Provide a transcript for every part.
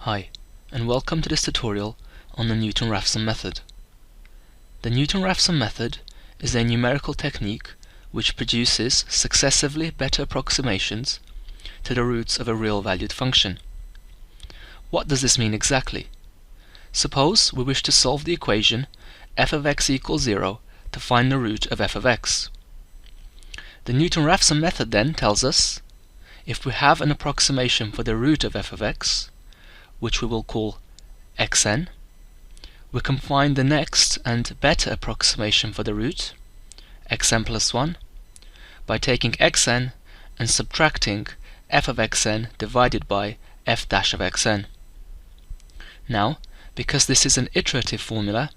Hi, and welcome to this tutorial on the Newton-Raphson method. The Newton-Raphson method is a numerical technique which produces successively better approximations to the roots of a real-valued function. What does this mean exactly? Suppose we wish to solve the equation f of x equals 0 to find the root of f of x. The Newton-Raphson method then tells us if we have an approximation for the root of f of x, which we will call xn, we can find the next and better approximation for the root, xn plus 1, by taking xn and subtracting f of xn divided by f dash of xn. Now, because this is an iterative formula,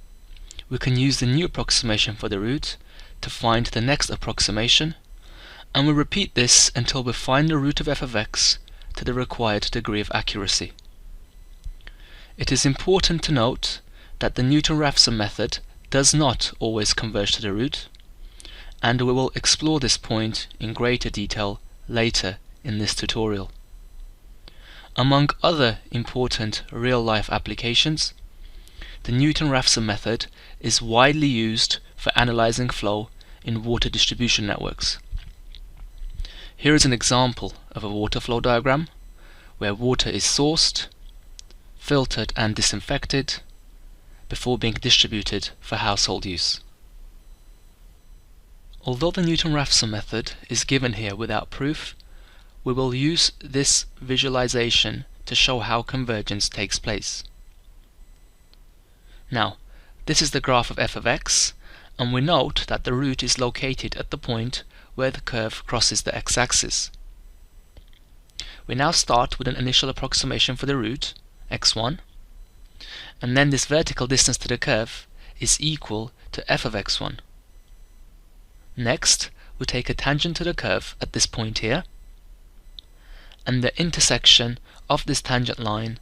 we can use the new approximation for the root to find the next approximation, and we repeat this until we find the root of f of x to the required degree of accuracy. It is important to note that the Newton-Raphson method does not always converge to the root, and we will explore this point in greater detail later in this tutorial. Among other important real-life applications, the Newton-Raphson method is widely used for analyzing flow in water distribution networks. Here is an example of a water flow diagram where water is sourced, filtered and disinfected before being distributed for household use. Although the Newton-Raphson method is given here without proof, we will use this visualization to show how convergence takes place. Now, this is the graph of f of x, and we note that the root is located at the point where the curve crosses the x-axis. We now start with an initial approximation for the root, x1, and then this vertical distance to the curve is equal to f of x1. Next, we take a tangent to the curve at this point here, and the intersection of this tangent line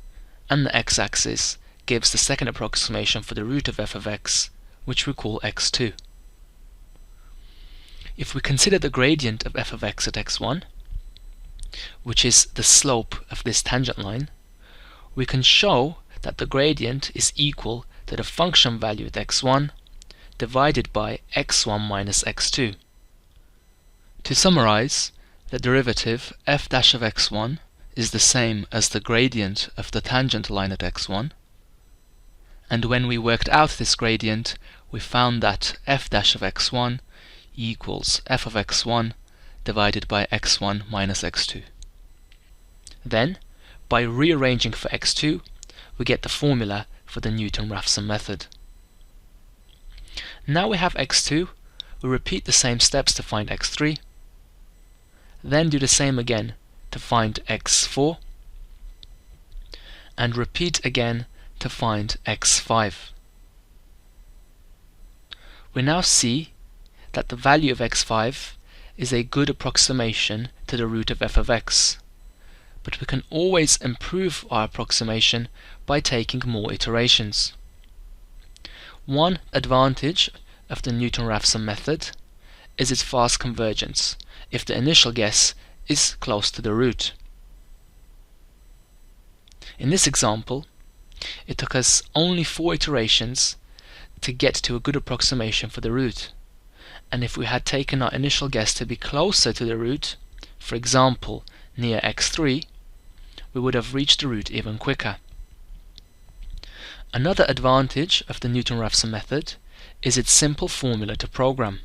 and the x-axis gives the second approximation for the root of f of x, which we call x2. If we consider the gradient of f of x at x1, which is the slope of this tangent line, we can show that the gradient is equal to the function value at x1 divided by x1 minus x2. To summarize, the derivative f dash of x1 is the same as the gradient of the tangent line at x1, and when we worked out this gradient, we found that f dash of x1 equals f of x1 divided by x1 minus x2. Then, by rearranging for x2, we get the formula for the Newton-Raphson method. Now we have x2, we repeat the same steps to find x3, then do the same again to find x4, and repeat again to find x5. We now see that the value of x5 is a good approximation to the root of f of x, but we can always improve our approximation by taking more iterations. One advantage of the Newton-Raphson method is its fast convergence if the initial guess is close to the root. In this example, it took us only 4 iterations to get to a good approximation for the root, and if we had taken our initial guess to be closer to the root, for example near x3, we would have reached the root even quicker. Another advantage of the Newton-Raphson method is its simple formula to program.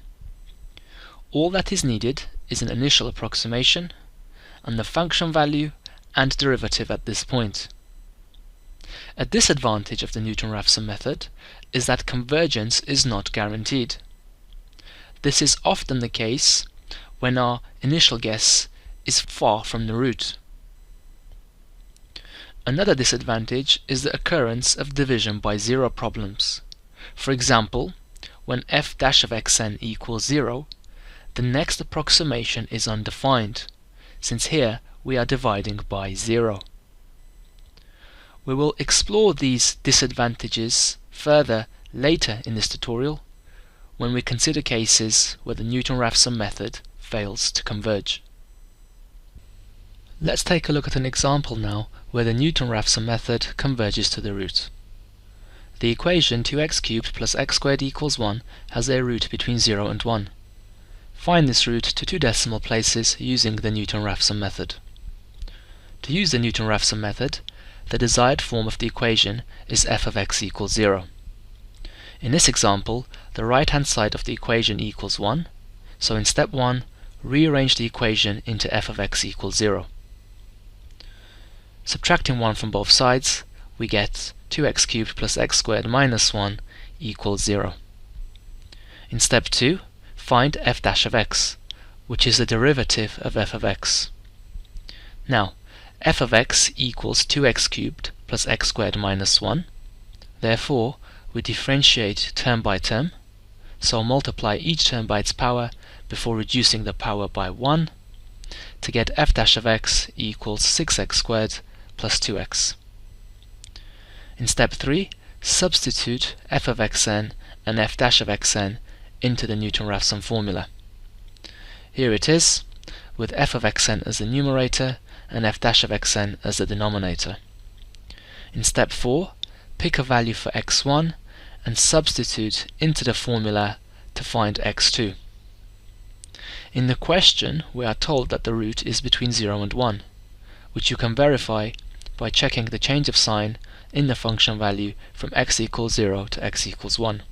All that is needed is an initial approximation and the function value and derivative at this point. A disadvantage of the Newton-Raphson method is that convergence is not guaranteed. This is often the case when our initial guess is far from the root. Another disadvantage is the occurrence of division by zero problems. For example, when f dash of xn equals 0, the next approximation is undefined, since here we are dividing by 0. We will explore these disadvantages further later in this tutorial when we consider cases where the Newton-Raphson method fails to converge. Let's take a look at an example now where the Newton-Raphson method converges to the root. The equation 2x cubed plus x squared equals 1 has a root between 0 and 1. Find this root to two decimal places using the Newton-Raphson method. To use the Newton-Raphson method, the desired form of the equation is f of x equals 0. In this example, the right-hand side of the equation equals 1, so in step 1, rearrange the equation into f of x equals 0. Subtracting 1 from both sides, we get 2x cubed plus x squared minus 1 equals 0. In step 2, find f dash of x, which is the derivative of f of x. Now, f of x equals 2x cubed plus x squared minus 1. Therefore, we differentiate term by term, so multiply each term by its power before reducing the power by 1 to get f dash of x equals 6x squared plus 2x. In step 3, substitute f of xn and f dash of xn into the Newton-Raphson formula. Here it is, with f of xn as the numerator and f dash of xn as the denominator. In step 4, pick a value for x1 and substitute into the formula to find x2. In the question, we are told that the root is between 0 and 1, which you can verify by checking the change of sign in the function value from x equals 0 to x equals 1.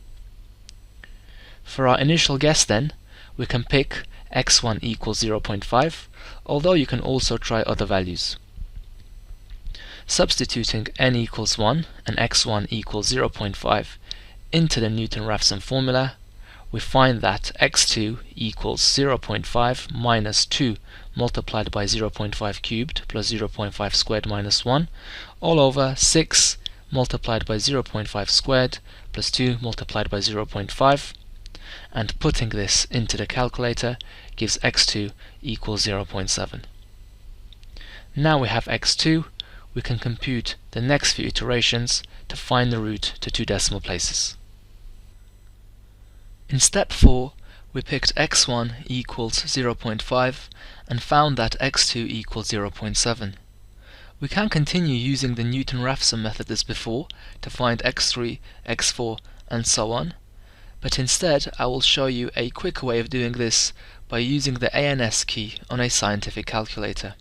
For our initial guess then, we can pick x1 equals 0.5, although you can also try other values. Substituting n equals 1 and x1 equals 0.5 into the Newton-Raphson formula, we find that x2 equals 0.5 minus 2 multiplied by 0.5 cubed plus 0.5 squared minus 1 all over 6 multiplied by 0.5 squared plus 2 multiplied by 0.5, and putting this into the calculator gives x2 equals 0.7. Now we have x2, we can compute the next few iterations to find the root to two decimal places. In step 4, we picked x1 equals 0.5 and found that x2 equals 0.7. We can continue using the Newton-Raphson method as before to find x3, x4 and so on, but instead I will show you a quicker way of doing this by using the ANS key on a scientific calculator.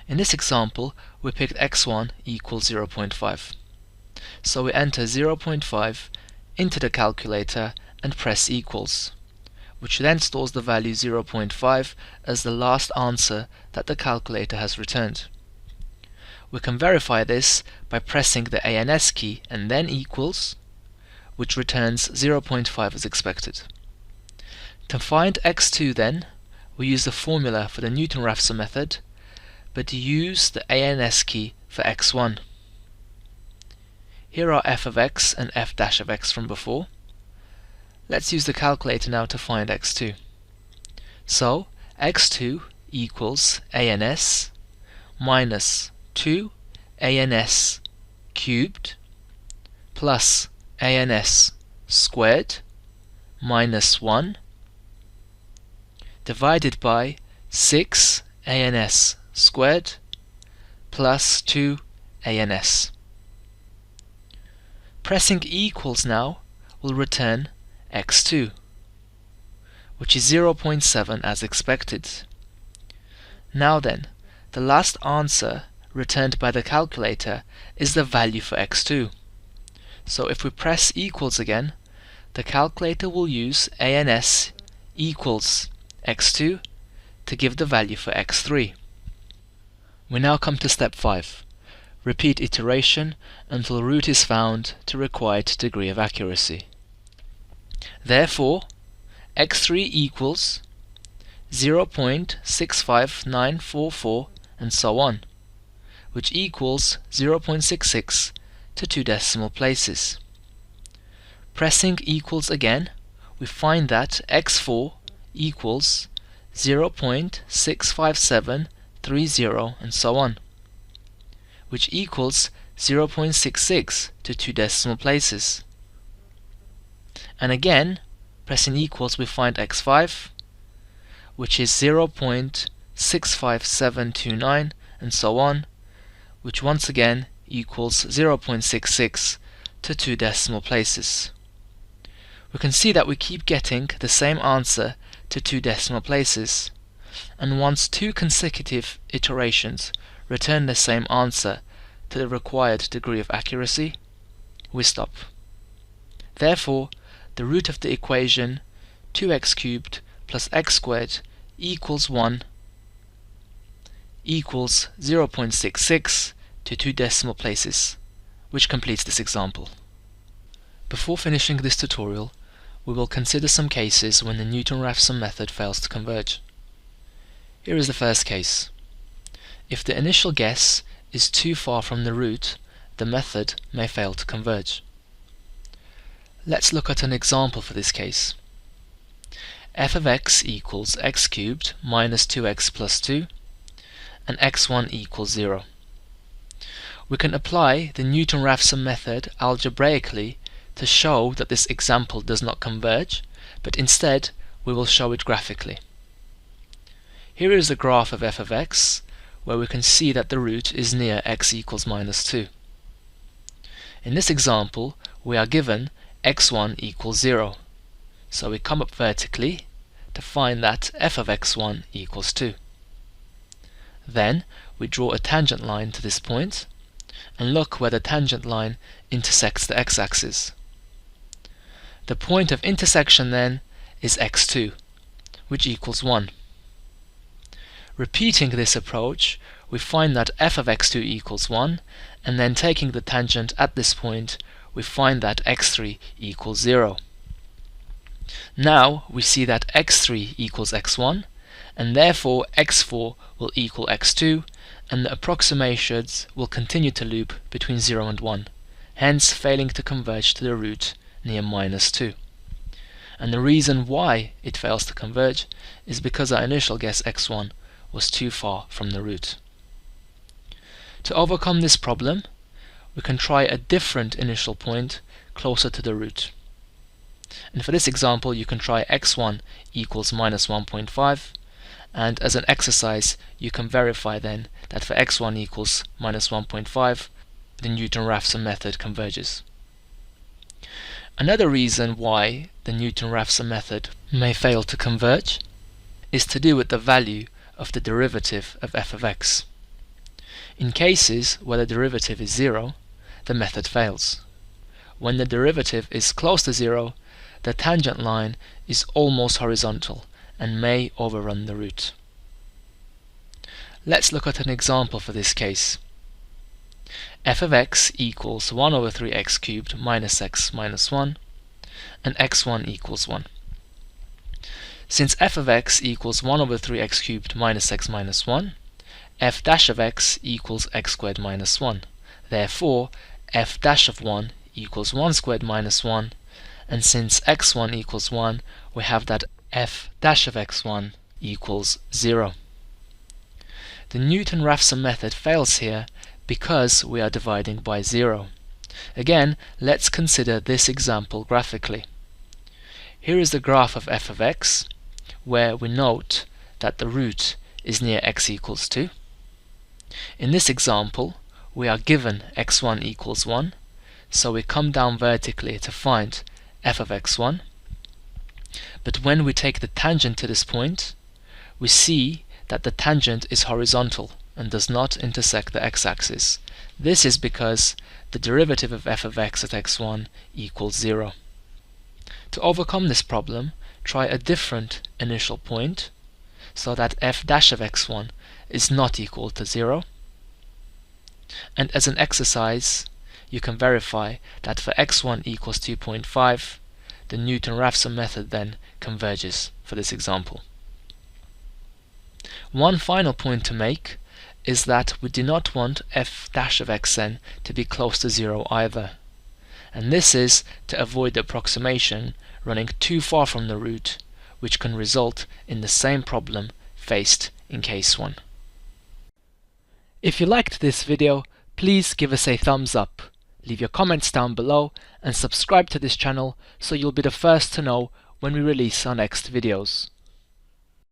In this example, we picked x1 equals 0.5. So we enter 0.5 into the calculator and press equals, which then stores the value 0.5 as the last answer that the calculator has returned. We can verify this by pressing the ANS key and then equals, which returns 0.5 as expected. To find x2 then, we use the formula for the Newton-Raphson method, but use the ANS key for x1. Here are f of x and f dash of x from before. Let's use the calculator now to find x2. So, x2 equals ANS minus 2 ANS cubed plus ANS squared minus 1 divided by 6 ANS squared plus 2 ANS. Pressing equals now will return x2, which is 0.7 as expected. Now then, the last answer returned by the calculator is the value for x2. So if we press equals again, the calculator will use ANS equals x2 to give the value for x3. We now come to step 5. Repeat iteration until root is found to required degree of accuracy. Therefore, x3 equals 0.65944 and so on, which equals 0.66 to two decimal places. Pressing equals again, we find that x4 equals 0.65730 and so on, which equals 0.66 to two decimal places. And again, pressing equals, we find x5, which is 0.65944 65729 and so on, which once again equals 0.66 to 2 decimal places. We can see that we keep getting the same answer to 2 decimal places, and once 2 consecutive iterations return the same answer to the required degree of accuracy, we stop. Therefore, the root of the equation 2x cubed plus x squared equals 1 equals 0.66 to 2 decimal places, which completes this example. Before finishing this tutorial, we will consider some cases when the Newton-Raphson method fails to converge. Here is the first case. If the initial guess is too far from the root, the method may fail to converge. Let's look at an example for this case. f of x equals x cubed minus 2x plus 2 and x1 equals 0. We can apply the Newton-Raphson method algebraically to show that this example does not converge, but instead we will show it graphically. Here is a graph of f of x, where we can see that the root is near x equals minus 2. In this example, we are given x1 equals 0, so we come up vertically to find that f of x1 equals 2. Then we draw a tangent line to this point, and look where the tangent line intersects the x-axis. The point of intersection then is x2, which equals 1. Repeating this approach, we find that f of x2 equals 1, and then taking the tangent at this point, we find that x3 equals 0. Now we see that x3 equals x1, and therefore x4 will equal x2, and the approximations will continue to loop between 0 and 1, hence failing to converge to the root near minus 2. And the reason why it fails to converge is because our initial guess x1 was too far from the root. To overcome this problem, we can try a different initial point closer to the root. And for this example, you can try x1 equals minus 1.5, and as an exercise you can verify then that for x1 equals minus 1.5 the Newton-Raphson method converges. Another reason why the Newton-Raphson method may fail to converge is to do with the value of the derivative of f of x. In cases where the derivative is 0, the method fails. When the derivative is close to 0, the tangent line is almost horizontal and may overrun the root. Let's look at an example for this case. f of x equals 1 over 3x cubed minus x minus 1 and x1 equals 1. Since f of x equals 1 over 3x cubed minus x minus 1, f dash of x equals x squared minus 1. Therefore, f dash of 1 equals 1 squared minus 1, and since x1 equals 1, we have that f dash of x1 equals 0. The Newton-Raphson method fails here because we are dividing by 0. Again, let's consider this example graphically. Here is the graph of f of x, where we note that the root is near x equals 2. In this example, we are given x1 equals 1, so we come down vertically to find f of x1. But when we take the tangent to this point, we see that the tangent is horizontal and does not intersect the x-axis. This is because the derivative of f of x at x1 equals 0. To overcome this problem, try a different initial point so that f dash of x1 is not equal to 0. And as an exercise, you can verify that for x1 equals 2.5, the Newton-Raphson method then converges for this example. One final point to make is that we do not want f dash of xn to be close to 0 either. And this is to avoid the approximation running too far from the root, which can result in the same problem faced in case 1. If you liked this video, please give us a thumbs up, leave your comments down below, and subscribe to this channel so you'll be the first to know when we release our next videos.